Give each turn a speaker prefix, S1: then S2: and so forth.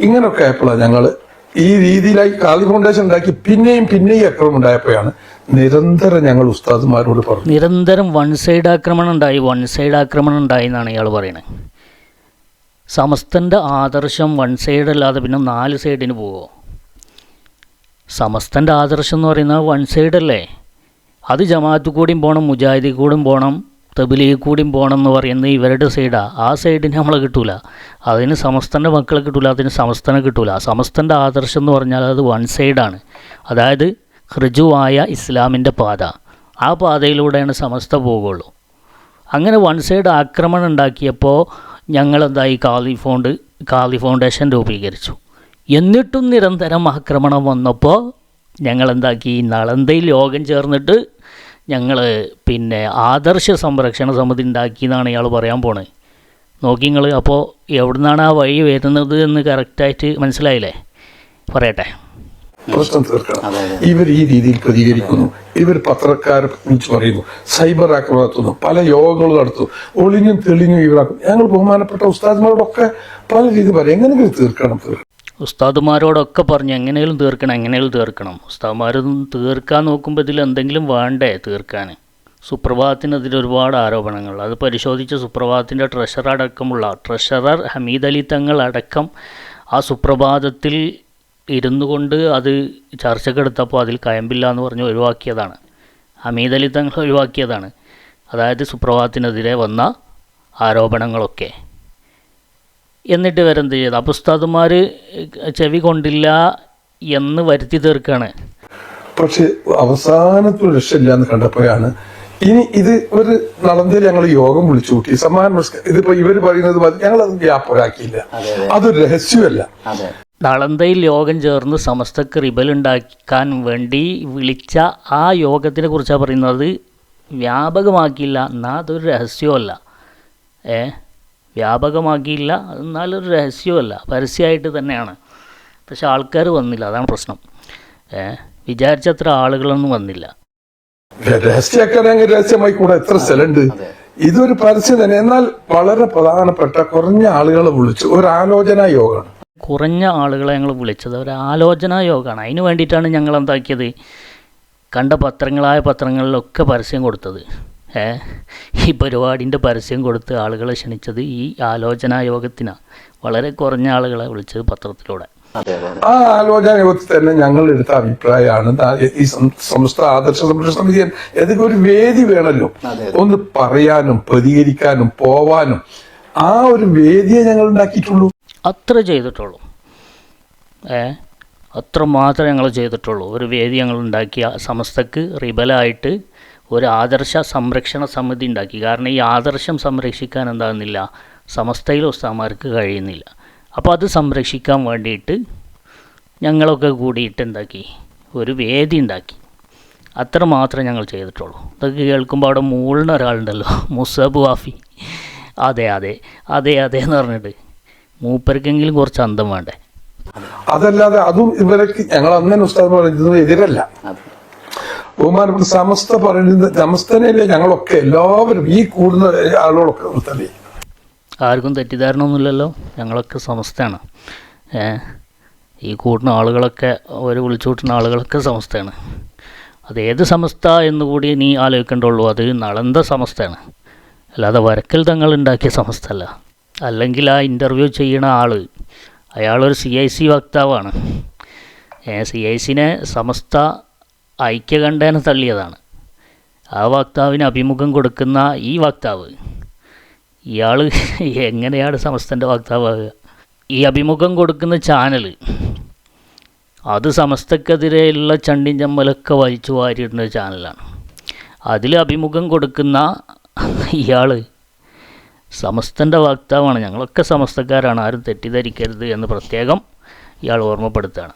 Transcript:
S1: ഇങ്ങനെയൊക്കെ ആയപ്പോഴാണ് ഞങ്ങൾ ഈ രീതിയിലായി ഖാദി ഫൗണ്ടേഷൻ ഉണ്ടാക്കി പിന്നെയും ആക്രമണം ഉണ്ടായപ്പോഴാണ് നിരന്തരം ഞങ്ങൾ ഉസ്താദുമാരോട് പറഞ്ഞു.
S2: നിരന്തരം വൺ സൈഡ് ആക്രമണം ഉണ്ടായി എന്നാണ് ഇയാൾ പറയുന്നത്. സമസ്തൻ്റെ ആദർശം വൺ സൈഡ് അല്ലാതെ പിന്നെ 4 സൈഡിന് പോവോ? സമസ്തൻ്റെ ആദർശം എന്ന് പറയുന്നത് വൺ സൈഡല്ലേ? അത് ജമാഅത്ത് കൂടിയും പോകണം, മുജാഹിദി കൂടിയും പോകണം, തബ്ലീഗ് കൂടിയും പോകണം എന്ന് പറയുന്നത് ഇവരുടെ സൈഡാണ്. ആ സൈഡിന് നമ്മളെ കിട്ടൂല. അതിന് സമസ്തൻ്റെ മക്കളെ കിട്ടൂല, അതിന് സമസ്തനെ കിട്ടൂല. സമസ്തൻ്റെ ആദർശം എന്ന് പറഞ്ഞാൽ അത് വൺ സൈഡാണ്. അതായത് ഋജുവായ ഇസ്ലാമിൻ്റെ പാത, ആ പാതയിലൂടെയാണ് സമസ്ത പോകുള്ളൂ. അങ്ങനെ വൺ സൈഡ് ആക്രമണം ഉണ്ടാക്കിയപ്പോൾ ഞങ്ങളെന്തായി ഖാദി ഫൗണ്ടേഷൻ രൂപീകരിച്ചു. എന്നിട്ടും നിരന്തരം ആക്രമണം വന്നപ്പോൾ ഞങ്ങളെന്താക്കി, നളന്തയിൽ യോഗം ചേർന്നിട്ട് ഞങ്ങൾ ആദർശ സംരക്ഷണ സമിതി ഉണ്ടാക്കി എന്നാണ് ഇയാൾ പറയാൻ പോണത്. നോക്കി നിങ്ങൾ. അപ്പോൾ എവിടുന്നാണ് ആ വഴി വരുന്നത് എന്ന് കറക്റ്റായിട്ട് മനസ്സിലായില്ലേ? പറയട്ടെ.
S1: പ്രശ്നം തീർക്കണം. ഇവർ ഈ രീതിയിൽ പ്രതികരിക്കുന്നു. ഇവർ പത്രക്കാരെ വിളിച്ച് പറയുന്നു, സൈബർ ആക്രമണം നടത്തുന്നു, പല യോഗങ്ങളും നടത്തുന്നു, ഒളിഞ്ഞും തെളിഞ്ഞും ഇവരാക്കും. ഞങ്ങൾ ബഹുമാനപ്പെട്ട ഉസ്താദ്മാരോടൊക്കെ പല രീതിയിൽ പറയും, എങ്ങനെയെങ്കിലും തീർക്കണം.
S2: ഉസ്താദുമാരോടൊക്കെ പറഞ്ഞു എങ്ങനെയും തീർക്കണം. ഉസ്താദുമാരൊന്നും തീർക്കാൻ നോക്കുമ്പോൾ ഇതിൽ എന്തെങ്കിലും വേണ്ടേ തീർക്കാൻ? സുപ്രഭാതത്തിനെതിരെ ഒരുപാട് ആരോപണങ്ങൾ. അത് പരിശോധിച്ച സുപ്രഭാതത്തിൻ്റെ ട്രഷറർ ഹമീദ് അലി തങ്ങൾ അടക്കം ആ സുപ്രഭാതത്തിൽ ഇരുന്നു കൊണ്ട് അത് ചർച്ചക്കെടുത്തപ്പോൾ അതിൽ കയമ്പില്ല എന്ന് പറഞ്ഞ് ഒഴിവാക്കിയതാണ്. ഹമീദ് അലി തങ്ങൾ ഒഴിവാക്കിയതാണ്. അതായത് സുപ്രഭാതത്തിനെതിരെ വന്ന ആരോപണങ്ങളൊക്കെ. എന്നിട്ട് വരെന്ത് ചെയ്തു? അപ്പോൾ ഉസ്താദുമാർ ചെവി കൊണ്ടില്ല എന്ന് വരുത്തി തീർക്കുകയാണ്.
S1: പക്ഷെ അവസാനത്തിൽ രക്ഷയില്ല എന്ന് കണ്ടപ്പോഴാണ് ഇനി ഇത് ഒരു നളന്തയിൽ ഞങ്ങൾ യോഗം വിളിച്ചു കൂട്ടി. സമ്മാനം ഇതിപ്പോ ഇവര് പറയുന്നത് ഞങ്ങളത് വ്യാപകമാക്കിയില്ല. അതൊരു രഹസ്യമല്ല.
S2: നളന്തയിൽ യോഗം ചേർന്ന് സമസ്തക്ക് റിബലുണ്ടാക്കാൻ വേണ്ടി വിളിച്ച ആ യോഗത്തിനെ കുറിച്ചാണ് പറയുന്നത്. വ്യാപകമാക്കിയില്ല എന്നാൽ അതൊരു രഹസ്യമല്ല. വ്യാപകമാക്കിയില്ല എന്നാലൊരു രഹസ്യമല്ല, പരസ്യമായിട്ട് തന്നെയാണ്. പക്ഷെ ആൾക്കാർ വന്നില്ല, അതാണ് പ്രശ്നം. വിചാരിച്ചത്ര ആളുകളൊന്നും വന്നില്ല.
S1: രഹസ്യമാക്കാനെങ്കിൽ രഹസ്യമായി കൂടെ എത്ര സ്ഥലമുണ്ട്. ഇതൊരു പരസ്യം തന്നെ. എന്നാൽ വളരെ പ്രധാനപ്പെട്ട കുറഞ്ഞ ആളുകളെ വിളിച്ചു ഒരു ആലോചനാ യോഗമാണ്.
S2: കുറഞ്ഞ ആളുകളെ ഞങ്ങൾ വിളിച്ചത് ഒരു ആലോചനാ യോഗമാണ്. അതിന് വേണ്ടിയിട്ടാണ് ഞങ്ങൾ എന്താക്കിയത്, കണ്ട പത്രങ്ങളിലൊക്കെ പരസ്യം കൊടുത്തത്. ഈ പരിപാടിൻ്റെ പരസ്യം കൊടുത്ത് ആളുകളെ ക്ഷണിച്ചത് ഈ ആലോചനാ യോഗത്തിനാണ്. വളരെ കുറഞ്ഞ ആളുകളെ വിളിച്ചത് പത്രത്തിലൂടെ.
S1: ആ ആലോചനാ യോഗത്തിൽ തന്നെ ഞങ്ങൾ എടുത്ത അഭിപ്രായമാണ് ഈ സംസ്ഥ ആദർശ സംരക്ഷണ സമിതി ഏതൊക്കെ ഒരു വേദി വേണമല്ലോ, ഒന്ന് പറയാനും പ്രതികരിക്കാനും പോവാനും. ആ ഒരു വേദിയെ ഞങ്ങൾ ഉണ്ടാക്കിയിട്ടുള്ളൂ.
S2: അത്ര ചെയ്തിട്ടുള്ളൂ. അത്ര മാത്രമേ ഞങ്ങൾ ചെയ്തിട്ടുള്ളൂ. ഒരു വേദി ഞങ്ങൾ ഉണ്ടാക്കിയ സമസ്തക്ക് റിബലായിട്ട് ഒരു ആദർശ സംരക്ഷണ സമിതി ഉണ്ടാക്കി. കാരണം ഈ ആദർശം സംരക്ഷിക്കാൻ എന്താകുന്നില്ല, സമസ്തയിലെ ഉസ്താദുമാർക്ക് കഴിയുന്നില്ല. അപ്പോൾ അത് സംരക്ഷിക്കാൻ വേണ്ടിയിട്ട് ഞങ്ങളൊക്കെ കൂടിയിട്ട് എന്താക്കി, ഒരു വേദി ഉണ്ടാക്കി. അത്ര മാത്രമേ ഞങ്ങൾ ചെയ്തിട്ടുള്ളൂ. ഇതൊക്കെ കേൾക്കുമ്പോൾ അവിടെ മൂളിന് ഒരാളുണ്ടല്ലോ, മുസബ് വാഫി. അതെ എന്ന് പറഞ്ഞിട്ട് മൂപ്പർക്കെങ്കിലും കുറച്ച് അന്തം വേണ്ടേ?
S1: അതല്ലാതെ അതും ഇവരൊക്കെ ഞങ്ങൾ അന്നേ ഉസ്താദ് പറയുന്നത് എതിരല്ല. ബഹുമാനപ്പെട്ട സമസ്ത പറയുന്നത് സമസ്തനല്ലേ ഞങ്ങളൊക്കെ എല്ലാവരും ഈ കൂടുന്ന ആളുകളൊക്കെ നിർത്തല്ലേ.
S2: ആർക്കും തെറ്റിദ്ധാരണ ഒന്നുമില്ലല്ലോ, ഞങ്ങളൊക്കെ സമസ്തയാണ്. ഈ കൂടുന്ന ആളുകളൊക്കെ ഒരു വിളിച്ചുകൂട്ടുന്ന ആളുകളൊക്കെ സമസ്തയാണ്. അതേത് സമസ്ത എന്നുകൂടി നീ ആലോചിക്കേണ്ടുള്ളൂ. അത് നളന്ത സമസ്തയാണ്, അല്ലാതെ വരക്കൽ തങ്ങൾ ഉണ്ടാക്കിയ സമസ്ത അല്ല. അല്ലെങ്കിൽ ആ ഇൻ്റർവ്യൂ ചെയ്യണ അയാളൊരു CIC വക്താവാണ്. CICനെ സമസ്ത ഐക്യകണ്ഠേന തള്ളിയതാണ്. ആ വക്താവിന് അഭിമുഖം കൊടുക്കുന്ന ഈ വക്താവ്, ഇയാൾ എങ്ങനെയാണ് സമസ്തൻ്റെ വക്താവാകുക? ഈ അഭിമുഖം കൊടുക്കുന്ന ചാനൽ അത് സമസ്തക്കെതിരെയുള്ള ചണ്ടിൻ ചമ്മലൊക്കെ വലിച്ചു വാരിയിടുന്ന ചാനലാണ്. അതിൽ അഭിമുഖം കൊടുക്കുന്ന ഇയാൾ സമസ്തൻ്റെ വക്താവാണ്. ഞങ്ങളൊക്കെ സമസ്തക്കാരാണ്, ആരും തെറ്റിദ്ധരിക്കരുത് എന്ന് പ്രത്യേകം ഇയാൾ ഓർമ്മപ്പെടുത്തുകയാണ്.